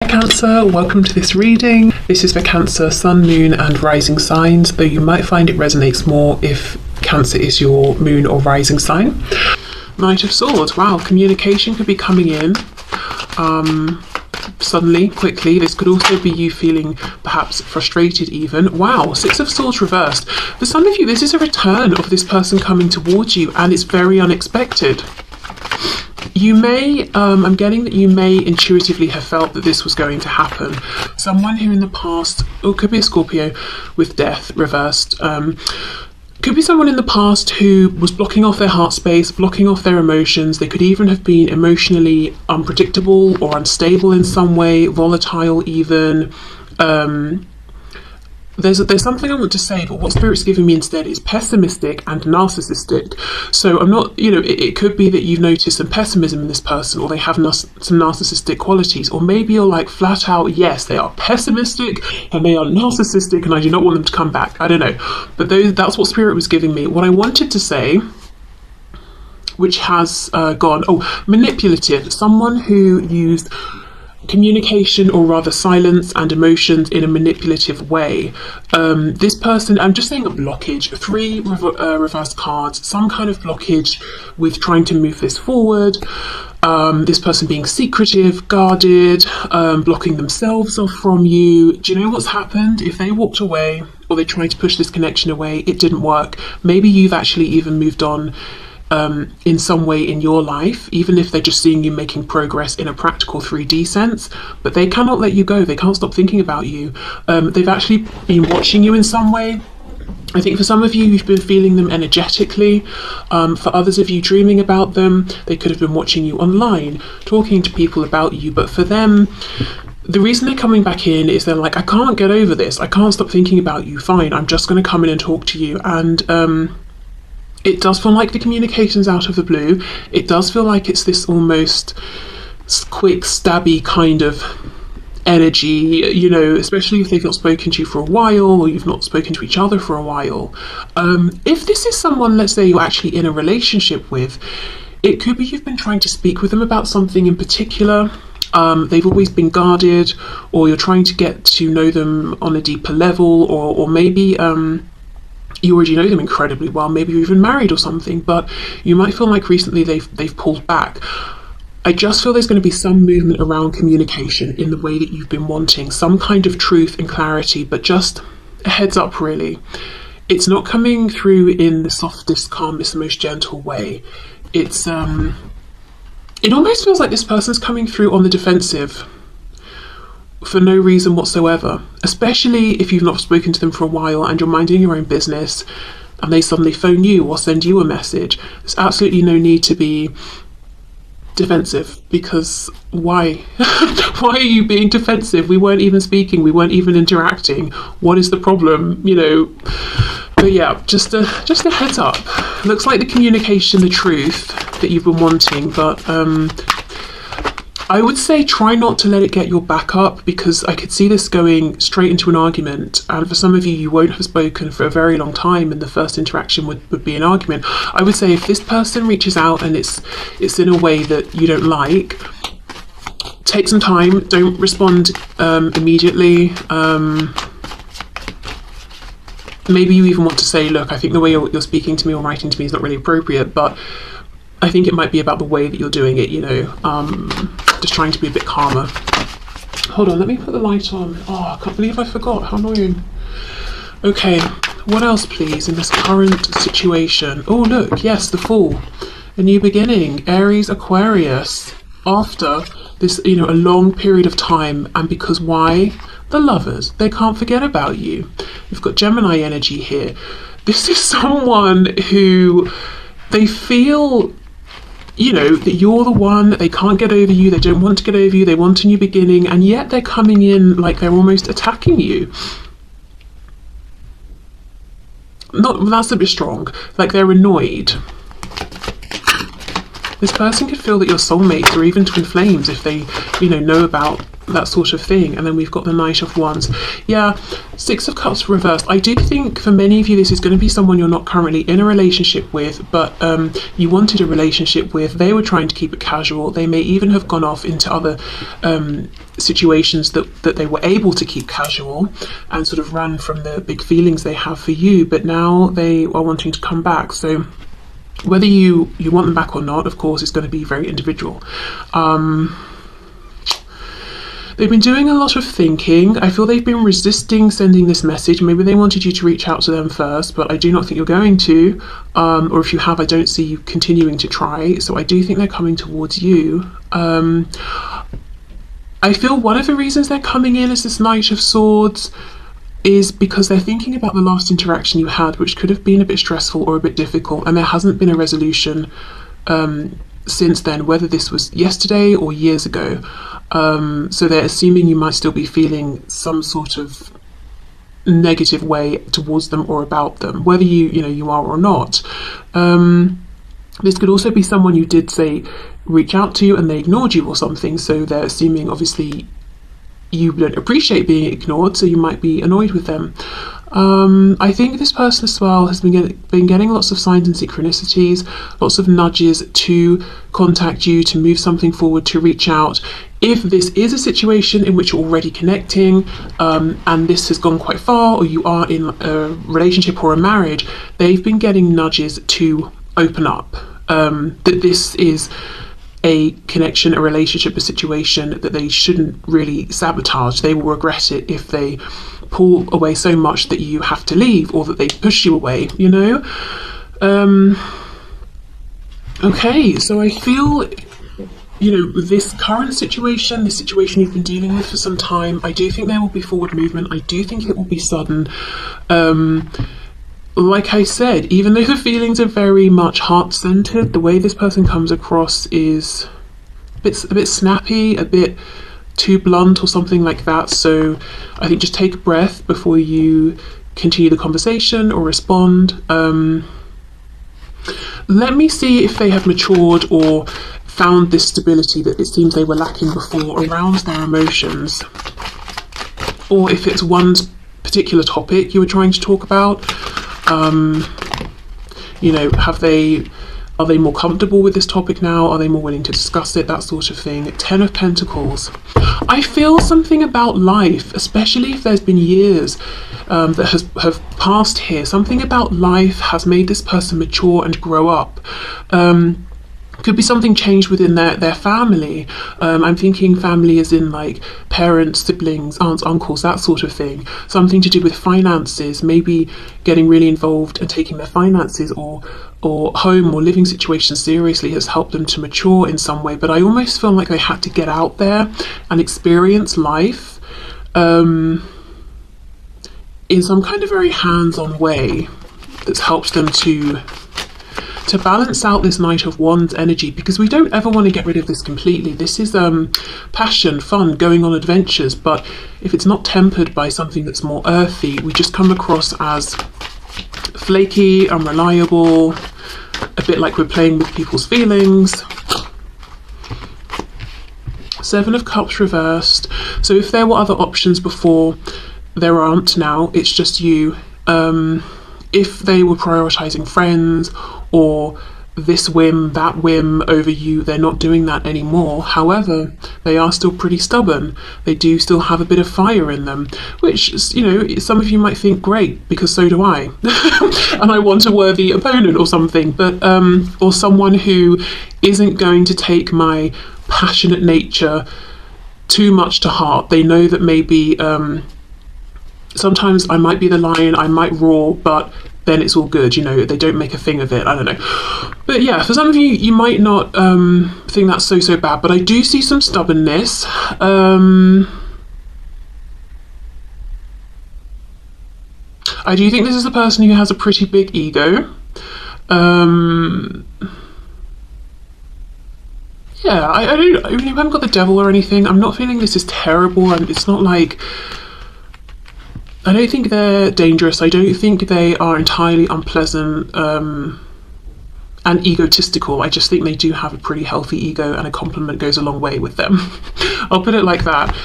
Cancer, welcome to this reading. This is for Cancer, Sun, Moon and Rising signs, though you might find it resonates more if Cancer is your moon or rising sign. Knight of Swords, wow, communication could be coming in suddenly, quickly. This could also be you feeling perhaps frustrated even. Wow, Six of Swords reversed. For some of you, this is a return of this person coming towards you, and it's very unexpected. You may, I'm getting that you may intuitively have felt that this was going to happen. Someone who in the past, or could be a Scorpio with Death reversed, could be someone in the past who was blocking off their heart space, blocking off their emotions. They could even have been emotionally unpredictable or unstable in some way, volatile even. There's something I want to say, but what Spirit's giving me instead is pessimistic and narcissistic. So I'm not, it could be that you've noticed some pessimism in this person, or they have some narcissistic qualities, or maybe you're like flat out, yes, they are pessimistic and they are narcissistic and I do not want them to come back. I don't know. But that's what Spirit was giving me. What I wanted to say, which has gone, manipulative, someone who used communication, or rather silence and emotions in a manipulative way. This person, I'm just saying a blockage, 3 reverse cards, some kind of blockage with trying to move this forward. This person being secretive, guarded, blocking themselves off from you. Do you know what's happened? If they walked away, or they tried to push this connection away, it didn't work. Maybe you've actually even moved on in some way in your life, even if they're just seeing you making progress in a practical 3D sense, but they cannot let you go. They can't stop thinking about you. They've actually been watching you in some way. I think for some of you, you've been feeling them energetically. For others of you, dreaming about them. They could have been watching you online, talking to people about you, but for them, the reason they're coming back in is they're like, I can't get over this. I can't stop thinking about you. Fine, I'm just going to come in and talk to you. And it does feel like the communication's out of the blue. It does feel like it's this almost quick, stabby kind of energy, especially if they've not spoken to you for a while, or you've not spoken to each other for a while. If this is someone, let's say, you're actually in a relationship with, it could be you've been trying to speak with them about something in particular. They've always been guarded, or you're trying to get to know them on a deeper level, or maybe you already know them incredibly well, maybe you're even married or something, but you might feel like recently they've pulled back. I just feel there's going to be some movement around communication in the way that you've been wanting, some kind of truth and clarity, but just a heads up really. It's not coming through in the softest, calmest, most gentle way. It's it almost feels like this person's coming through on the defensive for no reason whatsoever, especially if you've not spoken to them for a while and you're minding your own business and they suddenly phone you or send you a message. There's absolutely no need to be defensive, because why? Why are you being defensive? We weren't even speaking, we weren't even interacting. What is the problem? But yeah, just a heads up. Looks like the communication, the truth that you've been wanting, but I would say try not to let it get your back up, because I could see this going straight into an argument, and for some of you, you won't have spoken for a very long time and the first interaction would be an argument. I would say if this person reaches out and it's in a way that you don't like, take some time, don't respond immediately. Maybe you even want to say, look, I think the way you're speaking to me or writing to me is not really appropriate, but I think it might be about the way that you're doing it, just trying to be a bit calmer. Hold on, let me put the light on. Oh, I can't believe I forgot. How annoying. Okay, what else, please, in this current situation? Oh, look, yes, the Fool. A new beginning. Aries, Aquarius. After this, a long period of time. And because why? The Lovers. They can't forget about you. We've got Gemini energy here. This is someone who they feel that you're the one, that they can't get over you, they don't want to get over you, they want a new beginning, and yet they're coming in like they're almost attacking you. That's a bit strong, like they're annoyed. This person could feel that you're soulmates or even twin flames if they, know about that sort of thing. And then we've got the Knight of Wands. Yeah, Six of Cups reversed. I do think for many of you this is going to be someone you're not currently in a relationship with, but you wanted a relationship with. They were trying to keep it casual. They may even have gone off into other situations that they were able to keep casual and sort of run from the big feelings they have for you, but now they are wanting to come back. So whether you want them back or not, of course, is going to be very individual. They've been doing a lot of thinking. I feel they've been resisting sending this message. Maybe they wanted you to reach out to them first, but I do not think you're going to. Or if you have, I don't see you continuing to try. So I do think they're coming towards you. I feel one of the reasons they're coming in as this Knight of Swords is because they're thinking about the last interaction you had, which could have been a bit stressful or a bit difficult, and there hasn't been a resolution since then, whether this was yesterday or years ago. So they're assuming you might still be feeling some sort of negative way towards them or about them, whether you are or not. This could also be someone you did say reach out to and they ignored you or something, so they're assuming obviously you don't appreciate being ignored, so you might be annoyed with them. I think this person as well has been getting lots of signs and synchronicities, lots of nudges to contact you, to move something forward, to reach out. If this is a situation in which you're already connecting and this has gone quite far, or you are in a relationship or a marriage, they've been getting nudges to open up, that this is a connection, a relationship, a situation that they shouldn't really sabotage. They will regret it if they pull away so much that you have to leave, or that they push you away, Okay, so I feel, this current situation, this situation you've been dealing with for some time, I do think there will be forward movement. I do think it will be sudden. Like I said, even though the feelings are very much heart-centered, the way this person comes across is a bit snappy, a bit too blunt or something like that. So I think just take a breath before you continue the conversation or respond. Let me see if they have matured or found this stability that it seems they were lacking before around their emotions, or if it's one particular topic you were trying to talk about. Are they more comfortable with this topic now? Are they more willing to discuss it? That sort of thing. 10 of Pentacles. I feel something about life, especially if there's been years that have passed here. Something about life has made this person mature and grow up. Could be something changed within their family. I'm thinking family as in like parents, siblings, aunts, uncles, that sort of thing. Something to do with finances, maybe getting really involved and taking their finances or home or living situation seriously has helped them to mature in some way. But I almost feel like they had to get out there and experience life in some kind of very hands-on way that's helped them to balance out this Knight of Wands energy, because we don't ever want to get rid of this completely. This is passion, fun, going on adventures, but if it's not tempered by something that's more earthy, we just come across as flaky, unreliable, a bit like we're playing with people's feelings. 7 of Cups reversed. So if there were other options before, there aren't now. It's just you. If they were prioritizing friends or this whim, that whim over you, they're not doing that anymore. However, they are still pretty stubborn. They do still have a bit of fire in them, which, some of you might think, great, because so do I. And I want a worthy opponent or something, but or someone who isn't going to take my passionate nature too much to heart. They know that maybe sometimes I might be the lion, I might roar, but then it's all good, they don't make a thing of it. I don't know. But yeah, for some of you, you might not think that's so bad, but I do see some stubbornness. I do think this is a person who has a pretty big ego. Yeah, I haven't got the devil or anything. I'm not feeling this is terrible, and it's not like, I don't think they're dangerous. I don't think they are entirely unpleasant. and egotistical. I just think they do have a pretty healthy ego, and a compliment goes a long way with them. I'll put it like that.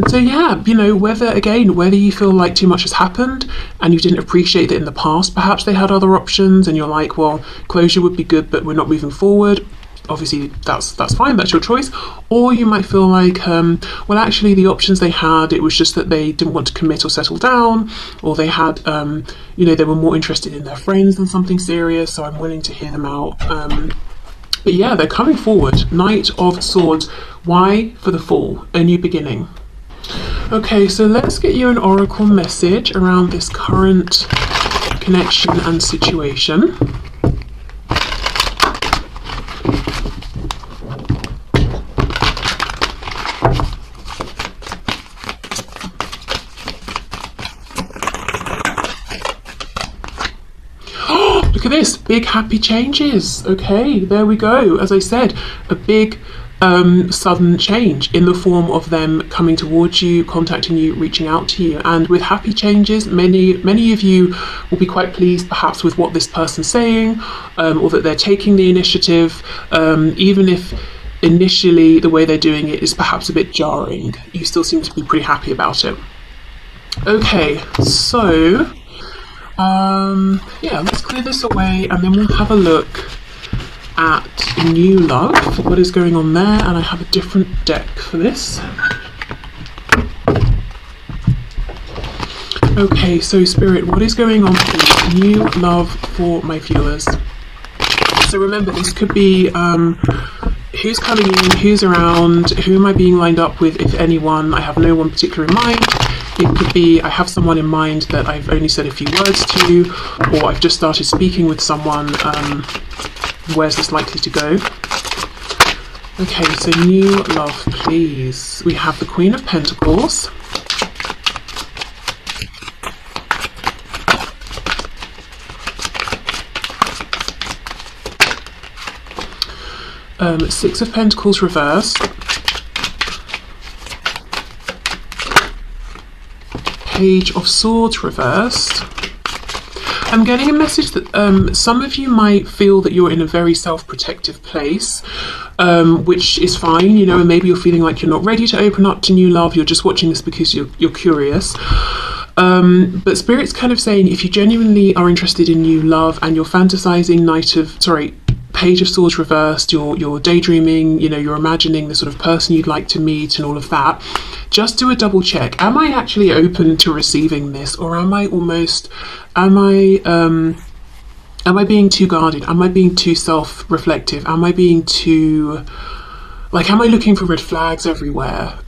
So yeah, you know, whether you feel like too much has happened and you didn't appreciate that in the past, perhaps they had other options and you're like, well, closure would be good, but we're not moving forward. Obviously that's fine, that's your choice. Or you might feel like, well, actually the options they had, it was just that they didn't want to commit or settle down, or they had, you know, they were more interested in their friends than something serious, so I'm willing to hear them out. But yeah, they're coming forward. Knight of Swords. Why? For the Fool, a new beginning. Okay, so let's get you an oracle message around this current connection and situation. Look at this, big happy changes. Okay, there we go. As I said, a big sudden change in the form of them coming towards you, contacting you, reaching out to you. And with happy changes, many of you will be quite pleased perhaps with what this person's saying, or that they're taking the initiative, even if initially the way they're doing it is perhaps a bit jarring. You still seem to be pretty happy about it. Okay, so yeah, let's clear this away and then we'll have a look at new love, what is going on there, and I have a different deck for this. Okay, so Spirit, what is going on please? New love for my viewers. So remember, this could be who's coming in, who's around, who am I being lined up with, if anyone. I have no one particular in mind. It could be I have someone in mind that I've only said a few words to, or I've just started speaking with someone. Where's this likely to go? Okay, so new love, please. We have the Queen of Pentacles. Six of Pentacles reversed. Page of Swords reversed. I'm getting a message that some of you might feel that you're in a very self-protective place, which is fine, you know, and maybe you're feeling like you're not ready to open up to new love. You're just watching this because you're curious. But Spirit's kind of saying if you genuinely are interested in new love and you're fantasizing Page of Swords reversed, you're daydreaming, you know, you're imagining the sort of person you'd like to meet and all of that, just do a double check. Am I actually open to receiving this, or am I being too guarded? Am I being too self-reflective? Am I being too, like, am I looking for red flags everywhere?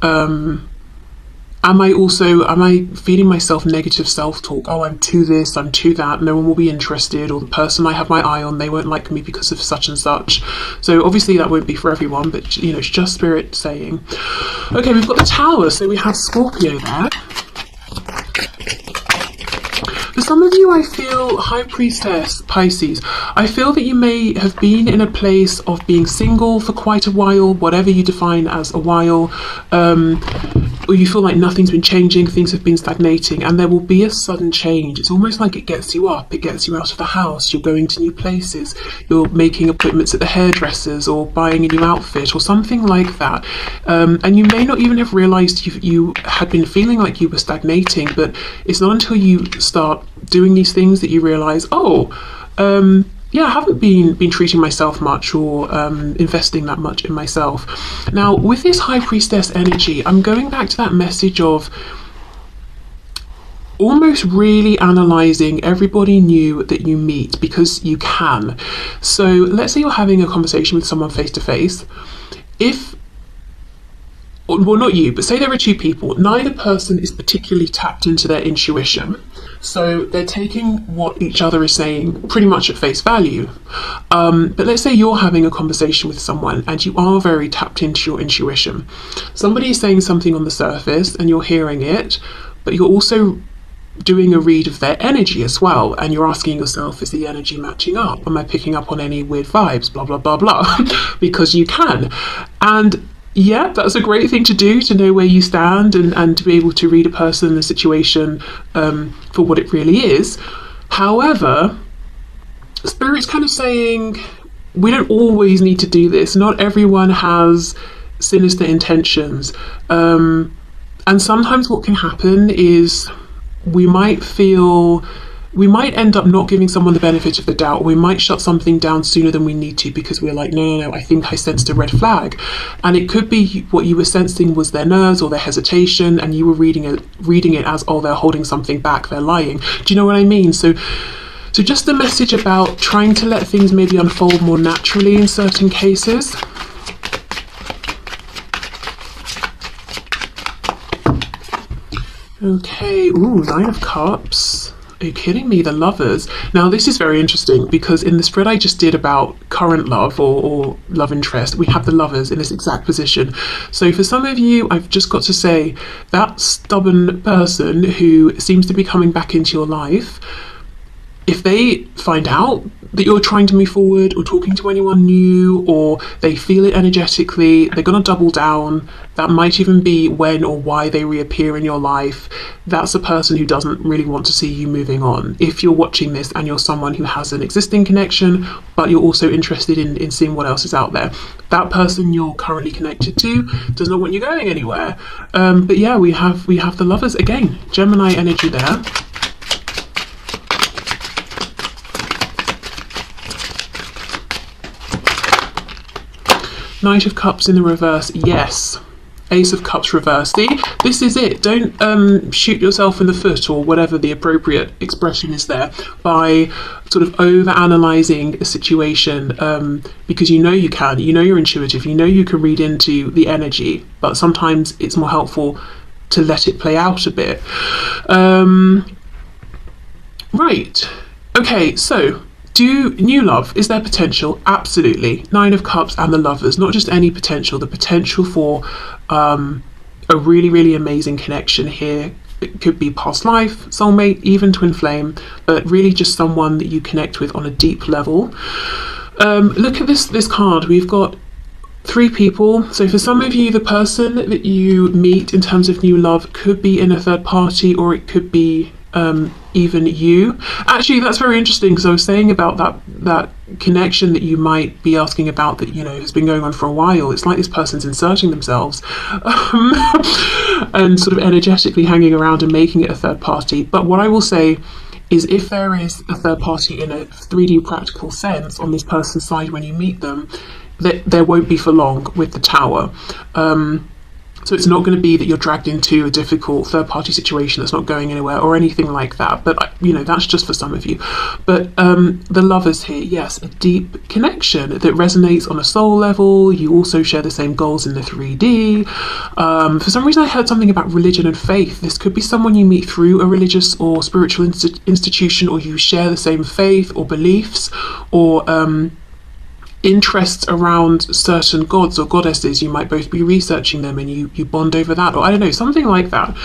Am I feeding myself negative self-talk? Oh, I'm too this, I'm too that, no one will be interested, or the person I have my eye on, they won't like me because of such and such. So obviously that won't be for everyone, but you know, it's just Spirit saying. Okay, we've got the Tower, so we have Scorpio there. For some of you, I feel High Priestess, Pisces, I feel that you may have been in a place of being single for quite a while, whatever you define as a while, or you feel like nothing's been changing, things have been stagnating, and there will be a sudden change. It's almost like it gets you up, it gets you out of the house, you're going to new places, you're making appointments at the hairdressers or buying a new outfit or something like that. And you may not even have realised you had been feeling like you were stagnating, but it's not until you start doing these things that you realise, yeah, I haven't been treating myself much or investing that much in myself. Now, with this High Priestess energy, I'm going back to that message of almost really analysing everybody new that you meet, because you can. So let's say you're having a conversation with someone face to face. Well, not you, but say there are two people. Neither person is particularly tapped into their intuition. So they're taking what each other is saying pretty much at face value. But let's say you're having a conversation with someone and you are very tapped into your intuition. Somebody is saying something on the surface and you're hearing it, but you're also doing a read of their energy as well. And you're asking yourself, is the energy matching up? Am I picking up on any weird vibes? Blah, blah, blah, blah. Because you can. And yeah, that's a great thing to do, to know where you stand and to be able to read a person, a situation for what it really is. However, Spirit's kind of saying we don't always need to do this. Not everyone has sinister intentions. And sometimes what can happen is we might feel, we might end up not giving someone the benefit of the doubt. We might shut something down sooner than we need to because we're like, no, I think I sensed a red flag. And it could be what you were sensing was their nerves or their hesitation, and you were reading it as, oh, they're holding something back, they're lying. Do you know what I mean? So just a message about trying to let things maybe unfold more naturally in certain cases. Okay, ooh, Nine of Cups. Are you kidding me? The Lovers. Now, this is very interesting because in the spread I just did about current love or love interest, we have the Lovers in this exact position. So for some of you, I've just got to say, that stubborn person who seems to be coming back into your life, if they find out that you're trying to move forward or talking to anyone new, or they feel it energetically, they're going to double down. That might even be when or why they reappear in your life. That's a person who doesn't really want to see you moving on. If you're watching this and you're someone who has an existing connection, but you're also interested in seeing what else is out there, that person you're currently connected to does not want you going anywhere. But yeah, we have the Lovers again, Gemini energy there. Knight of Cups in the reverse, yes. Ace of Cups reverse. See, this is it. Don't shoot yourself in the foot, or whatever the appropriate expression is there, by sort of over-analysing a situation, because you know you can. You know you're intuitive. You know you can read into the energy, but sometimes it's more helpful to let it play out a bit. Right. Okay, so do new love, is there potential? Absolutely. Nine of Cups and the Lovers, not just any potential, the potential for a really, really amazing connection here. It could be past life, soulmate, even twin flame, but really just someone that you connect with on a deep level. Look at this card. We've got 3 people. So for some of you, the person that you meet in terms of new love could be in a third party, or it could be even you. Actually, that's very interesting, because I was saying about that connection that you might be asking about that, you know, has been going on for a while. It's like this person's inserting themselves and sort of energetically hanging around and making it a third party. But what I will say is, if there is a third party in a 3D practical sense on this person's side when you meet them, that there won't be for long with the Tower. So it's not going to be that you're dragged into a difficult third-party situation that's not going anywhere or anything like that. But, you know, that's just for some of you. But the Lovers here, yes, a deep connection that resonates on a soul level. You also share the same goals in the 3D. For some reason, I heard something about religion and faith. This could be someone you meet through a religious or spiritual institution, or you share the same faith or beliefs, or interests around certain gods or goddesses. You might both be researching them and you bond over that, or I don't know, something like that.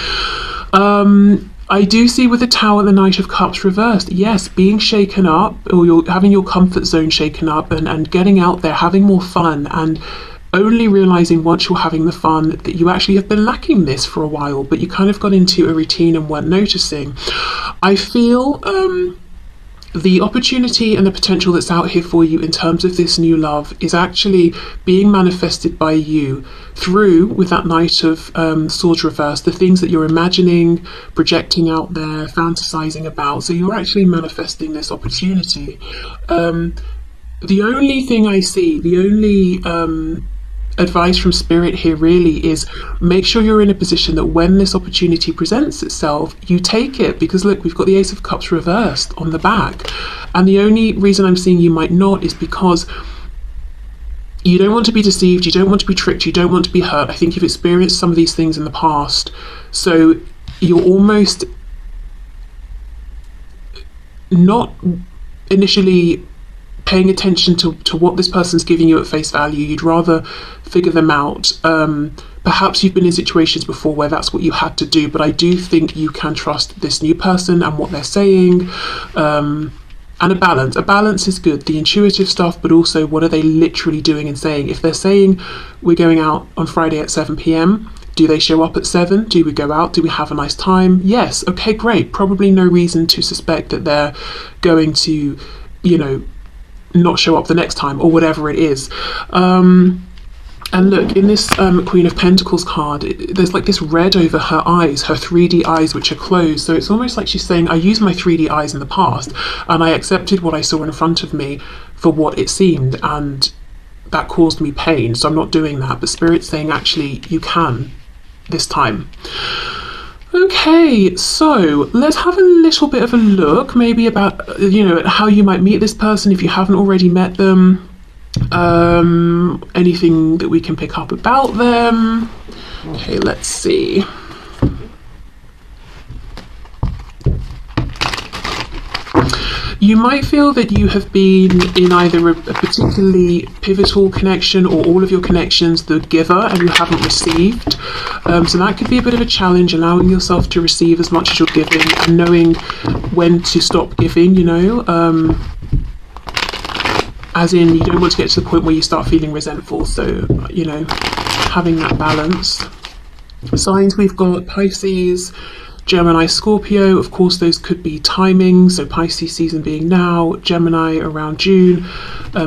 I do see with the Tower, the Knight of Cups reversed, yes, being shaken up, or you're having your comfort zone shaken up, and getting out there, having more fun, and only realizing once you're having the fun that you actually have been lacking this for a while, but you kind of got into a routine and weren't noticing. I feel the opportunity and the potential that's out here for you in terms of this new love is actually being manifested by you through, with that Knight of Swords reversed, the things that you're imagining, projecting out there, fantasizing about. So you're actually manifesting this opportunity. The only thing I see, the only advice from Spirit here really is, make sure you're in a position that when this opportunity presents itself, you take it. Because look, we've got the Ace of Cups reversed on the back, and the only reason I'm seeing you might not is because you don't want to be deceived, you don't want to be tricked, you don't want to be hurt. I think you've experienced some of these things in the past, so you're almost not initially paying attention to what this person's giving you at face value. You'd rather figure them out. Perhaps you've been in situations before where that's what you had to do, but I do think you can trust this new person and what they're saying. And a balance. A balance is good. The intuitive stuff, but also what are they literally doing and saying? If they're saying, we're going out on Friday at 7 p.m, do they show up at 7? Do we go out? Do we have a nice time? Yes. Okay, great. Probably no reason to suspect that they're going to you know, not show up the next time, or whatever it is. And look, in this Queen of Pentacles card, there's like this red over her eyes, her 3D eyes, which are closed. So it's almost like she's saying, I used my 3D eyes in the past, and I accepted what I saw in front of me for what it seemed, and that caused me pain. So I'm not doing that. But Spirit's saying, actually, you can this time. Okay, so let's have a little bit of a look, maybe about, you know, how you might meet this person if you haven't already met them. Anything that we can pick up about them. Okay, let's see. You might feel that you have been in either a particularly pivotal connection, or all of your connections the giver and you haven't received. So that could be a bit of a challenge, allowing yourself to receive as much as you're giving and knowing when to stop giving, you know. As in, you don't want to get to the point where you start feeling resentful. So, you know, having that balance. Signs we've got: Pisces, Gemini, Scorpio. Of course, those could be timings. So Pisces season being now, Gemini around June,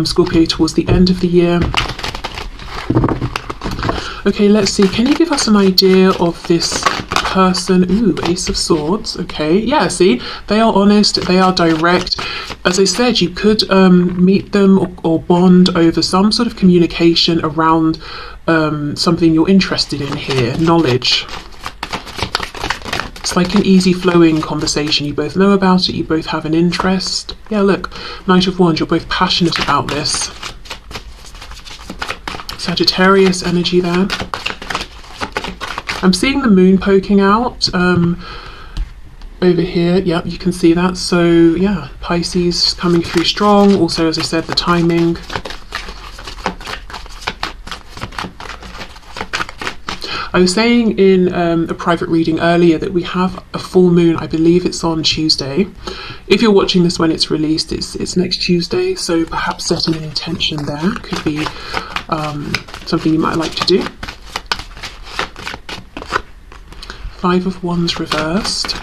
Scorpio towards the end of the year. Okay, let's see. Can you give us an idea of this person? Ooh, Ace of Swords. Okay, yeah, see, they are honest, they are direct. As I said, you could meet them or bond over some sort of communication around something you're interested in here, knowledge. It's like an easy flowing conversation. You both know about it, you both have an interest. Yeah, look, Knight of Wands, you're both passionate about this. Sagittarius energy there. I'm seeing the moon poking out over here. Yep, you can see that. So yeah, Pisces coming through strong. Also, as I said, the timing. I was saying in a private reading earlier that we have a full moon. I believe it's on Tuesday. If you're watching this when it's released, it's next Tuesday. So perhaps setting an intention there could be something you might like to do. Five of Wands reversed.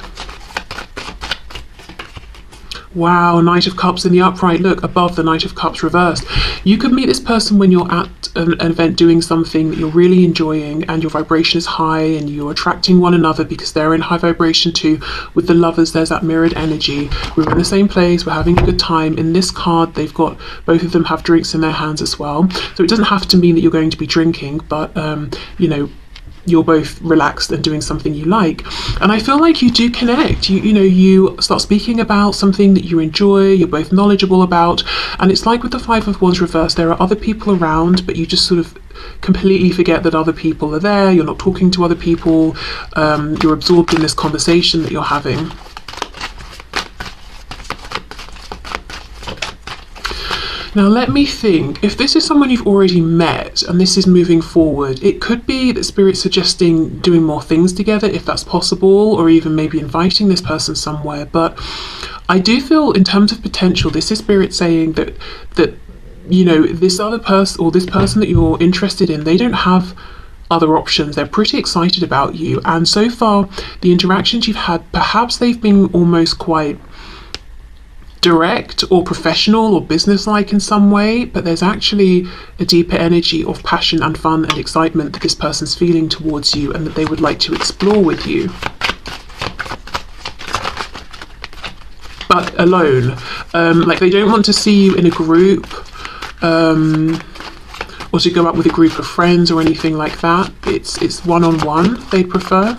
Wow, Knight of Cups in the upright. Look, above the Knight of Cups reversed. You could meet this person when you're at an event doing something that you're really enjoying and your vibration is high and you're attracting one another because they're in high vibration too. With the lovers, there's that mirrored energy. We're in the same place, we're having a good time. In this card, they've got, both of them have drinks in their hands as well. So it doesn't have to mean that you're going to be drinking, but, you know, you're both relaxed and doing something you like. And I feel like you do connect. You know, you start speaking about something that you enjoy, you're both knowledgeable about, and it's like with the Five of Wands reversed, there are other people around, but you just sort of completely forget that other people are there, you're not talking to other people, you're absorbed in this conversation that you're having. Now let me think, if this is someone you've already met and this is moving forward, it could be that Spirit's suggesting doing more things together if that's possible, or even maybe inviting this person somewhere. But I do feel in terms of potential, this is Spirit saying that you know, this other person or this person that you're interested in, they don't have other options. They're pretty excited about you. And so far, the interactions you've had, perhaps they've been almost quite direct or professional or business-like in some way, but there's actually a deeper energy of passion and fun and excitement that this person's feeling towards you and that they would like to explore with you. But alone. Like they don't want to see you in a group or to go out with a group of friends or anything like that. It's one-on-one they'd prefer.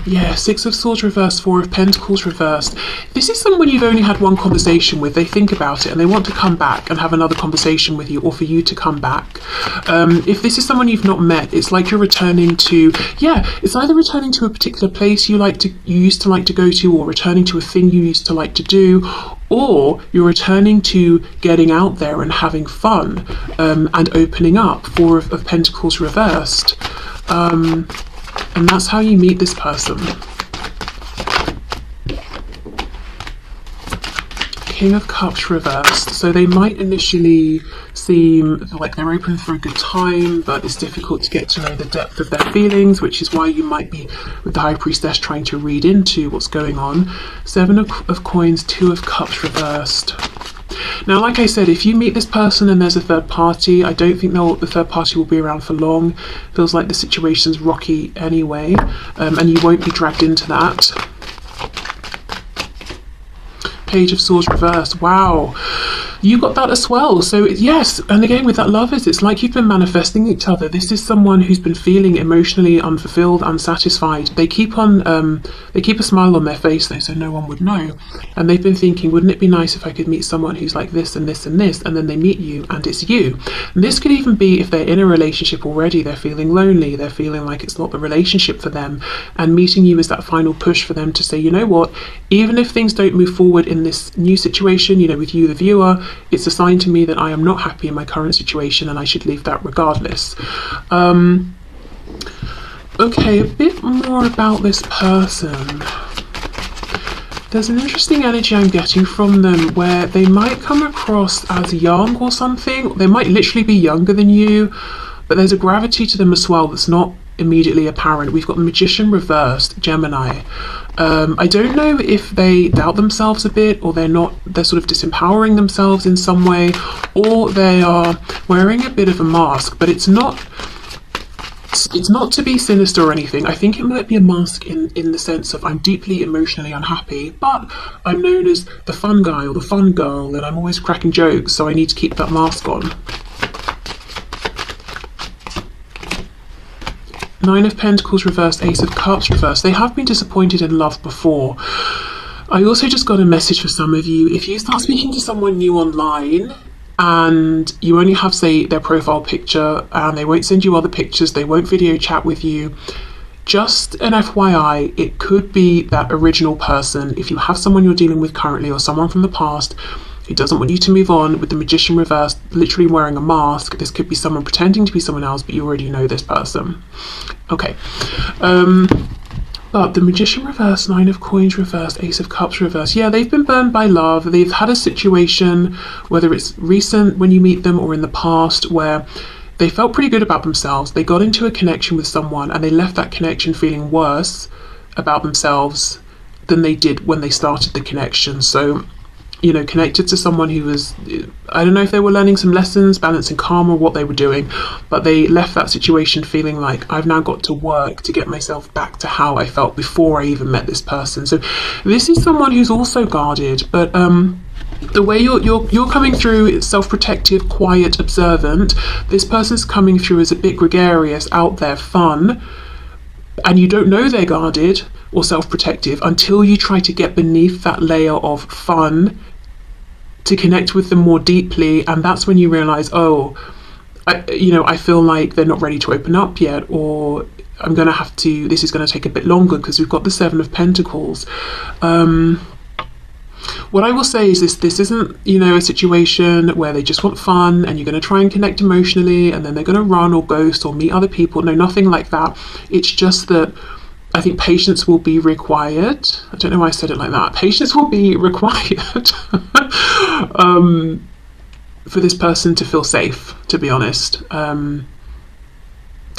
Yeah, Six of Swords reversed, Four of Pentacles reversed. This is someone you've only had one conversation with. They think about it and they want to come back and have another conversation with you, or for you to come back. If this is someone you've not met, it's like you're returning to, yeah, it's either returning to a particular place you used to like to go to, or returning to a thing you used to like to do, or you're returning to getting out there and having fun and opening up. Four of Pentacles reversed. And that's how you meet this person. King of Cups reversed. So they might initially seem like they're open for a good time, but it's difficult to get to know the depth of their feelings, which is why you might be, with the High Priestess, trying to read into what's going on. Seven of Coins, Two of Cups reversed. Now, like I said, if you meet this person and there's a third party, I don't think the third party will be around for long. Feels like the situation's rocky anyway, and you won't be dragged into that. Page of Swords reversed. Wow, you got that as well. So yes, and again with that Lovers, it's like you've been manifesting each other. This is someone who's been feeling emotionally unfulfilled, unsatisfied. They keep a smile on their face though, so no one would know. And they've been thinking, wouldn't it be nice if I could meet someone who's like this and this and this, and then they meet you and it's you. And this could even be if they're in a relationship already, they're feeling lonely, they're feeling like it's not the relationship for them, and meeting you is that final push for them to say, you know what, even if things don't move forward in this new situation, with you the viewer, it's a sign to me that I am not happy in my current situation and I should leave that regardless. Okay, a bit more about this person. There's an interesting energy I'm getting from them where they might come across as young or something. They might literally be younger than you, but there's a gravity to them as well that's not immediately apparent. We've got the Magician reversed, Gemini. I don't know if they doubt themselves a bit, or they're sort of disempowering themselves in some way, or they are wearing a bit of a mask, but it's not to be sinister or anything. I think it might be a mask in the sense of I'm deeply emotionally unhappy, but I'm known as the fun guy or the fun girl, and I'm always cracking jokes, so I need to keep that mask on. Nine of Pentacles reversed, Ace of Cups reversed. They have been disappointed in love before. I also just got a message for some of you. If you start speaking to someone new online and you only have, say, their profile picture and they won't send you other pictures, they won't video chat with you, just an FYI, it could be that original person. If you have someone you're dealing with currently or someone from the past who doesn't want you to move on, with the Magician reversed, literally wearing a mask, this could be someone pretending to be someone else, but you already know this person. Okay. But the Magician reversed, Nine of Coins reversed, Ace of Cups reversed. Yeah, they've been burned by love. They've had a situation, whether it's recent when you meet them or in the past, where they felt pretty good about themselves. They got into a connection with someone and they left that connection feeling worse about themselves than they did when they started the connection. So, connected to someone who was, I don't know if they were learning some lessons, balancing karma, what they were doing, but they left that situation feeling like, I've now got to work to get myself back to how I felt before I even met this person. So this is someone who's also guarded, but the way you're coming through is self-protective, quiet, observant. This person's coming through as a bit gregarious, out there, fun, and you don't know they're guarded or self-protective until you try to get beneath that layer of fun to connect with them more deeply, and that's when you realize, I feel like they're not ready to open up yet, or this is going to take a bit longer because we've got the Seven of Pentacles. What I will say is this isn't, a situation where they just want fun and you're going to try and connect emotionally and then they're going to run or ghost or meet other people. No, nothing like that. It's just that I think patience will be required. I don't know why I said it like that. Patience will be required for this person to feel safe, to be honest. To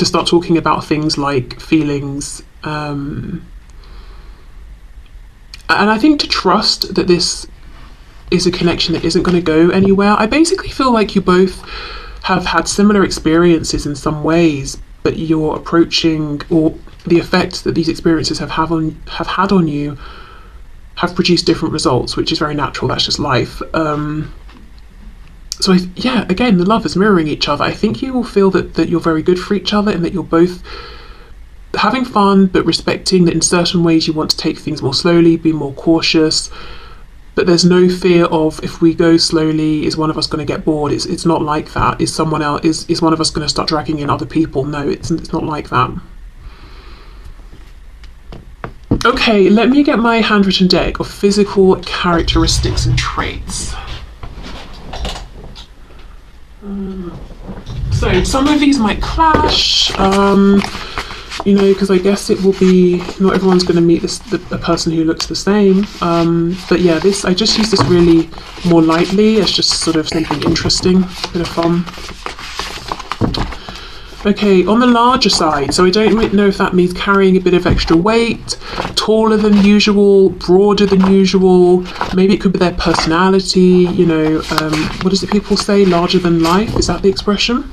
start talking about things like feelings. And I think to trust that this is a connection that isn't going to go anywhere. I basically feel like you both have had similar experiences in some ways, but you're approaching, or the effects that these experiences have had on you have produced different results, which is very natural. That's just life. So again, the love is mirroring each other. I think you will feel that you're very good for each other and that you're both having fun, but respecting that in certain ways you want to take things more slowly, be more cautious. But there's no fear of, if we go slowly, is one of us going to get bored? It's not like that. Is someone else, is one of us going to start dragging in other people? No, it's not like that. Okay, let me get my handwritten deck of physical characteristics and traits. So some of these might clash. You know, because I guess it will be, not everyone's going to meet a person who looks the same. But yeah, I just use this really more lightly as just sort of something interesting, bit of fun. Okay, on the larger side, so I don't know if that means carrying a bit of extra weight, taller than usual, broader than usual, maybe it could be their personality, you know, what is it people say, larger than life, is that the expression?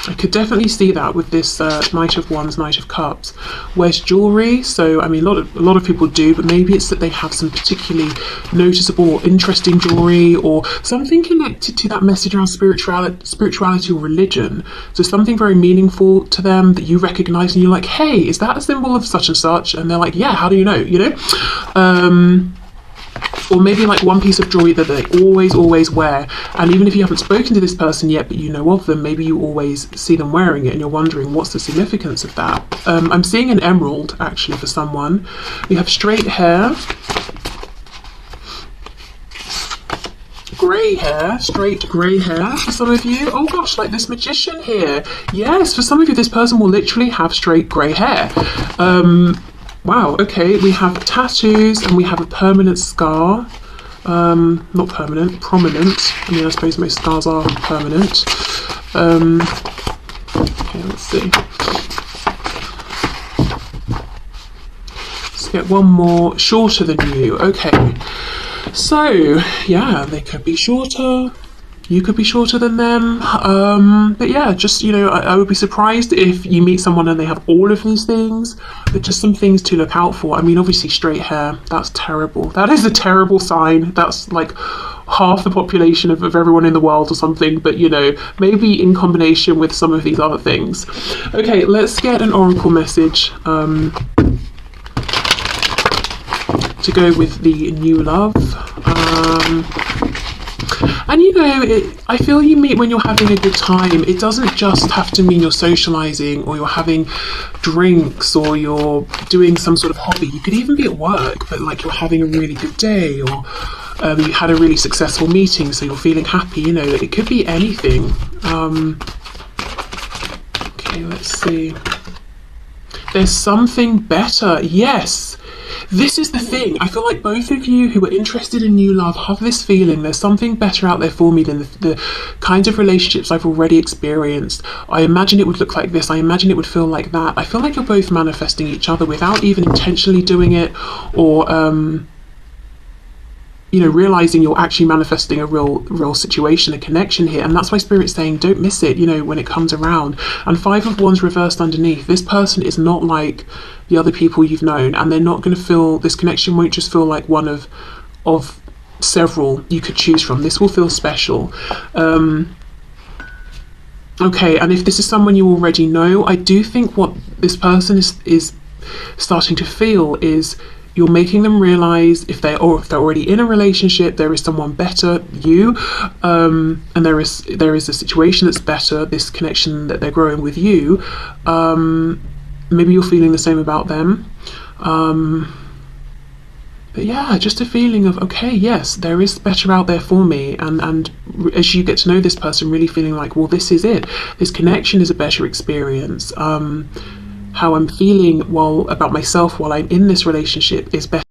I could definitely see that with this Knight of Wands, Knight of Cups. Wears jewellery, so I mean a lot of people do, but maybe it's that they have some particularly noticeable or interesting jewellery or something connected to that message around spirituality or religion. So something very meaningful to them that you recognise and you're like, hey, is that a symbol of such and such? And they're like, yeah, how do you know? You know? Or maybe like one piece of jewelry that they always wear, and even if you haven't spoken to this person yet but you know of them, maybe you always see them wearing it and you're wondering what's the significance of that. I'm seeing an emerald actually for someone. We have straight hair, grey hair, straight grey hair for some of you. Oh gosh, like this magician here. Yes, for some of you this person will literally have straight grey hair. Wow, okay, we have tattoos and we have a permanent scar. Not permanent, prominent. I mean, I suppose most scars are permanent. Okay, let's see. Let's get one more. Shorter than you. Okay. So, yeah, they could be shorter. You could be shorter than them. But yeah, just, you know, I would be surprised if you meet someone and they have all of these things, but just some things to look out for. I mean, obviously straight hair, that's terrible. That is a terrible sign. That's like half the population of everyone in the world or something, but you know, maybe in combination with some of these other things. Okay, let's get an oracle message to go with the new love. And you know, I feel you meet when you're having a good time. It doesn't just have to mean you're socialising or you're having drinks or you're doing some sort of hobby. You could even be at work, but like you're having a really good day, or you had a really successful meeting, so you're feeling happy. You know, it could be anything. Okay, let's see. There's something better. Yes. This is the thing. I feel like both of you who are interested in new love have this feeling there's something better out there for me than the kinds of relationships I've already experienced. I imagine it would look like this. I imagine it would feel like that. I feel like you're both manifesting each other without even intentionally doing it, or you know, realizing you're actually manifesting a real situation, a connection here. And that's why Spirit's saying don't miss it, you know, when it comes around. And Five of Wands reversed underneath. This person is not like the other people you've known, and they're not going to feel, this connection won't just feel like one of several you could choose from. This will feel special. Okay, and if this is someone you already know, I do think what this person is starting to feel is you're making them realize if they're already in a relationship, there is someone better, you, and there is a situation that's better, this connection that they're growing with you. Maybe you're feeling the same about them. But yeah, just a feeling of, okay, yes, there is better out there for me. And as you get to know this person, really feeling like, well, this is it. This connection is a better experience. How I'm feeling about myself while I'm in this relationship is better.